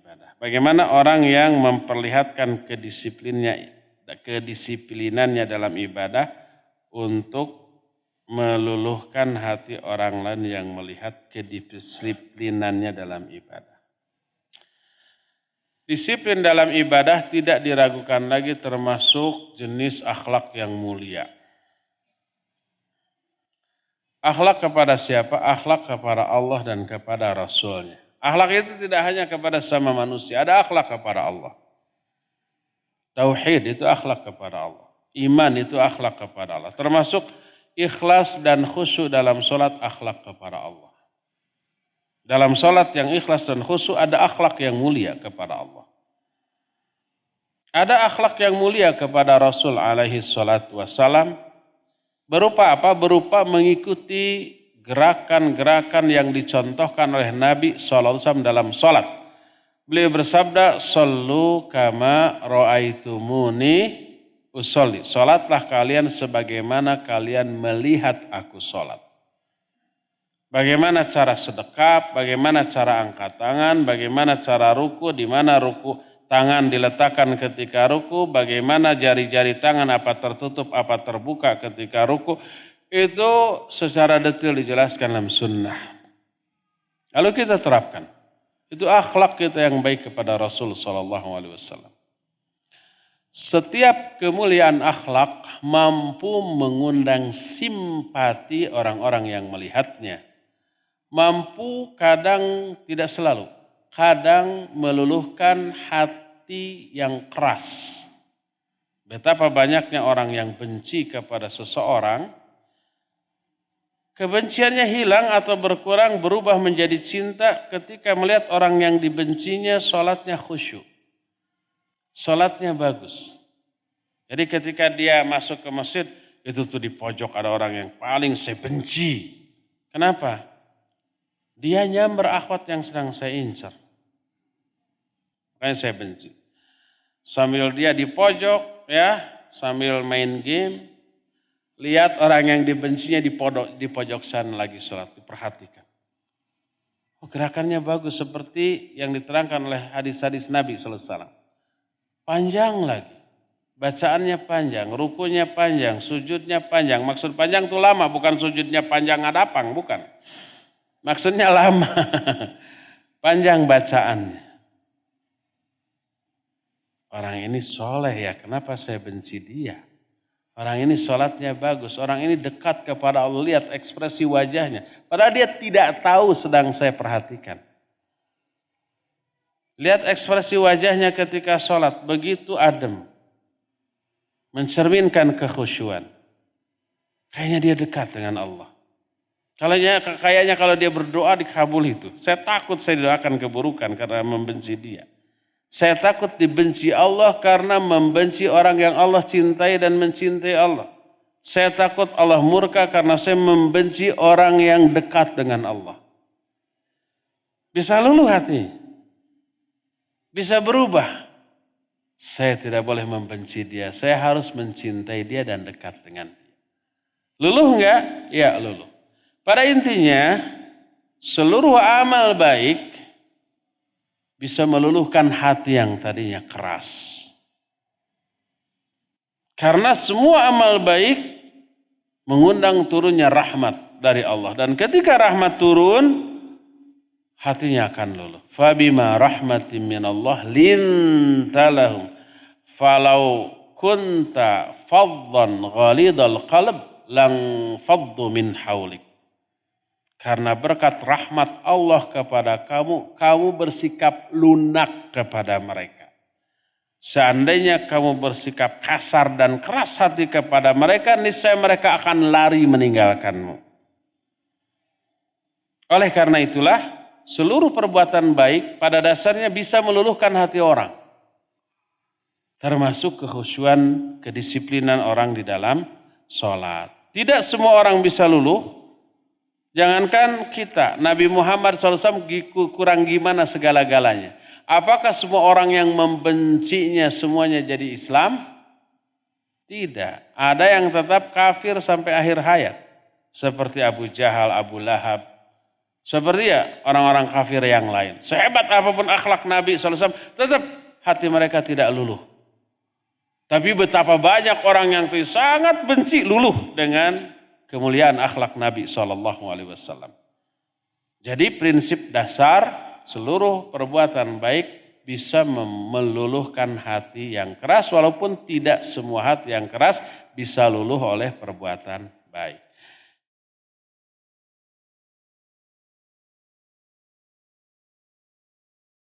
ibadah. Bagaimana orang yang memperlihatkan kedisiplinannya dalam ibadah untuk meluluhkan hati orang lain yang melihat kedisiplinannya dalam ibadah. Disiplin dalam ibadah tidak diragukan lagi termasuk jenis akhlak yang mulia. Akhlak kepada siapa? Akhlak kepada Allah dan kepada Rasulnya. Akhlak itu tidak hanya kepada sama manusia, ada akhlak kepada Allah. Tauhid itu akhlak kepada Allah. Iman itu akhlak kepada Allah. Termasuk ikhlas dan khusyuk dalam sholat akhlak kepada Allah. Dalam sholat yang ikhlas dan khusyuk ada akhlak yang mulia kepada Allah. Ada akhlak yang mulia kepada Rasul alaihi salatu wassalam. Berupa apa? Berupa mengikuti gerakan-gerakan yang dicontohkan oleh Nabi SAW dalam sholat. Beliau bersabda, "Shollu kama ra'aitumuni usolli." Sholatlah kalian sebagaimana kalian melihat aku sholat. Bagaimana cara sedekap, bagaimana cara angkat tangan, bagaimana cara ruku, di mana ruku tangan diletakkan ketika ruku, bagaimana jari-jari tangan apa tertutup, apa terbuka ketika ruku. Itu secara detail dijelaskan dalam sunnah. Lalu kita terapkan. Itu akhlak kita yang baik kepada Rasul SAW. Setiap kemuliaan akhlak mampu mengundang simpati orang-orang yang melihatnya. Mampu kadang tidak selalu, kadang meluluhkan hati yang keras. Betapa banyaknya orang yang benci kepada seseorang, kebenciannya hilang atau berkurang berubah menjadi cinta ketika melihat orang yang dibencinya sholatnya khusyuk. Sholatnya bagus. Jadi ketika dia masuk ke masjid, itu tuh di pojok ada orang yang paling saya benci. Kenapa? Dia nyamber akhwat yang sedang saya incar. Makanya saya benci. Sambil dia di pojok, ya, sambil main game, lihat orang yang dibencinya di pojok sana lagi sholat, diperhatikan. Oh, gerakannya bagus seperti yang diterangkan oleh hadis-hadis Nabi SAW. Panjang lagi, bacaannya panjang, rukunya panjang, sujudnya panjang. Maksud panjang itu lama, bukan sujudnya panjang ngadapang, bukan. Maksudnya lama, panjang bacaannya. Orang ini soleh ya, kenapa saya benci dia? Orang ini sholatnya bagus, orang ini dekat kepada Allah, lihat ekspresi wajahnya. Padahal dia tidak tahu sedang saya perhatikan. Lihat ekspresi wajahnya ketika sholat, begitu adem. Mencerminkan kekhusyuan. Kayaknya dia dekat dengan Allah. Kayaknya kalau dia berdoa dikabul itu. Saya takut saya doakan keburukan karena membenci dia. Saya takut dibenci Allah karena membenci orang yang Allah cintai dan mencintai Allah. Saya takut Allah murka karena saya membenci orang yang dekat dengan Allah. Bisa luluh hati. Bisa berubah. Saya tidak boleh membenci dia. Saya harus mencintai dia dan dekat dengan dia. Luluh enggak? Ya luluh. Pada intinya, seluruh amal baik bisa meluluhkan hati yang tadinya keras. Karena semua amal baik mengundang turunnya rahmat dari Allah. Dan ketika rahmat turun, hatinya akan luluh. Fabima rahmatin minallah lintalahum. Falau kunta faddan ghalidal qalb lang faddu min haulik. Karena berkat rahmat Allah kepada kamu, kamu bersikap lunak kepada mereka. Seandainya kamu bersikap kasar dan keras hati kepada mereka, niscaya mereka akan lari meninggalkanmu. Oleh karena itulah, seluruh perbuatan baik pada dasarnya bisa meluluhkan hati orang. Termasuk kekhusyuan, kedisiplinan orang di dalam sholat. Tidak semua orang bisa luluh. Jangankan kita, Nabi Muhammad SAW kurang gimana segala-galanya. Apakah semua orang yang membencinya semuanya jadi Islam? Tidak. Ada yang tetap kafir sampai akhir hayat. Seperti Abu Jahal, Abu Lahab. Seperti ya orang-orang kafir yang lain. Sehebat apapun akhlak Nabi SAW, tetap hati mereka tidak luluh. Tapi betapa banyak orang yang sangat benci luluh dengan kemuliaan akhlak Nabi SAW. Jadi prinsip dasar seluruh perbuatan baik bisa meluluhkan hati yang keras, walaupun tidak semua hati yang keras bisa luluh oleh perbuatan baik.